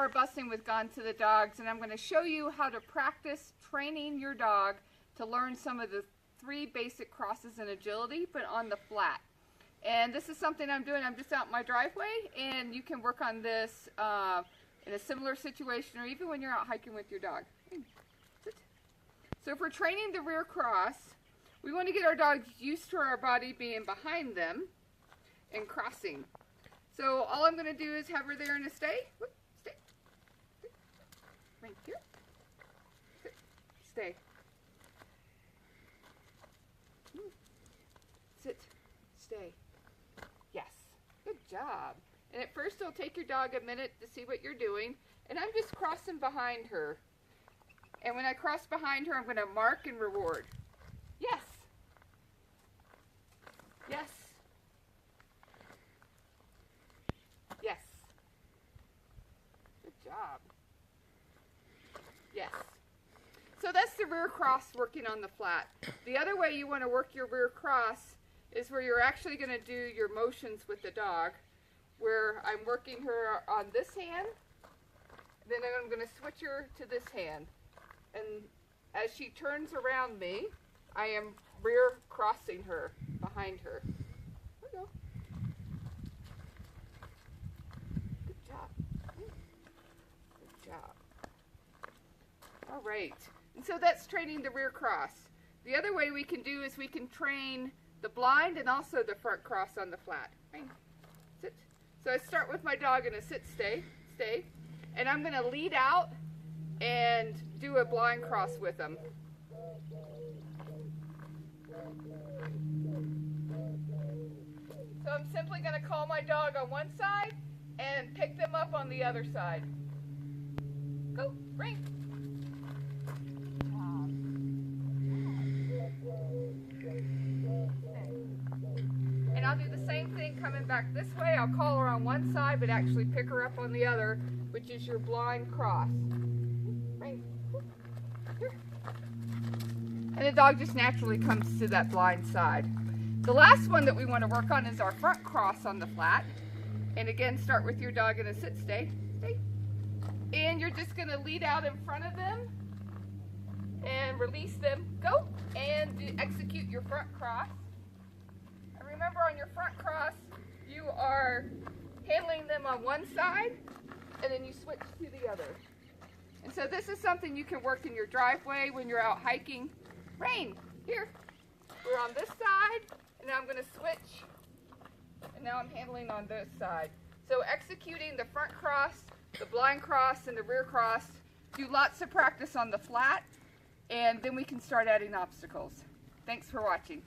more Busting with Gone to the Dogs, and I'm going to show you how to practice training your dog to learn some of the 3 basic crosses in agility, but on the flat. And this is something I'm doing. I'm just out in my driveway, and you can work on this in a similar situation, or even when you're out hiking with your dog. So if we're training the rear cross, we want to get our dogs used to our body being behind them and crossing. So all I'm going to do is have her there in a stay. Whoop, stay. Right here. Sit. Stay. Sit. Stay. Yes. Good job. And at first it'll take your dog a minute to see what you're doing. And I'm just crossing behind her. And when I cross behind her, I'm going to mark and reward. Yes. Yes. Yes. Good job. Yes. So that's the rear cross working on the flat. The other way you want to work your rear cross is where you're actually going to do your motions with the dog, where I'm working her on this hand, then I'm going to switch her to this hand. And as she turns around me, I am rear crossing her behind her. There we go. Good job. Good job. All right. And so that's training the rear cross. The other way we can do is we can train the blind and also the front cross on the flat. Right. Sit. So I start with my dog in a sit, stay, stay. And I'm going to lead out and do a blind cross with them. So I'm simply going to call my dog on one side and pick them up on the other side. Go, ring. And I'll do the same thing coming back this way. I'll call her on one side but actually pick her up on the other, which is your blind cross. Ring. Here. And the dog just naturally comes to that blind side. The last one that we want to work on is our front cross on the flat. And again, start with your dog in a sit, stay, stay. And you're just going to lead out in front of them and release them. Go and execute your front cross. And remember, on your front cross, you are handling them on one side and then you switch to the other. And so this is something you can work in your driveway when you're out hiking. Rain, here. We're on this side, and now I'm going to switch, and now I'm handling on this side. So executing the front cross, the blind cross, and the rear cross. Do lots of practice on the flat, and then we can start adding obstacles. Thanks for watching.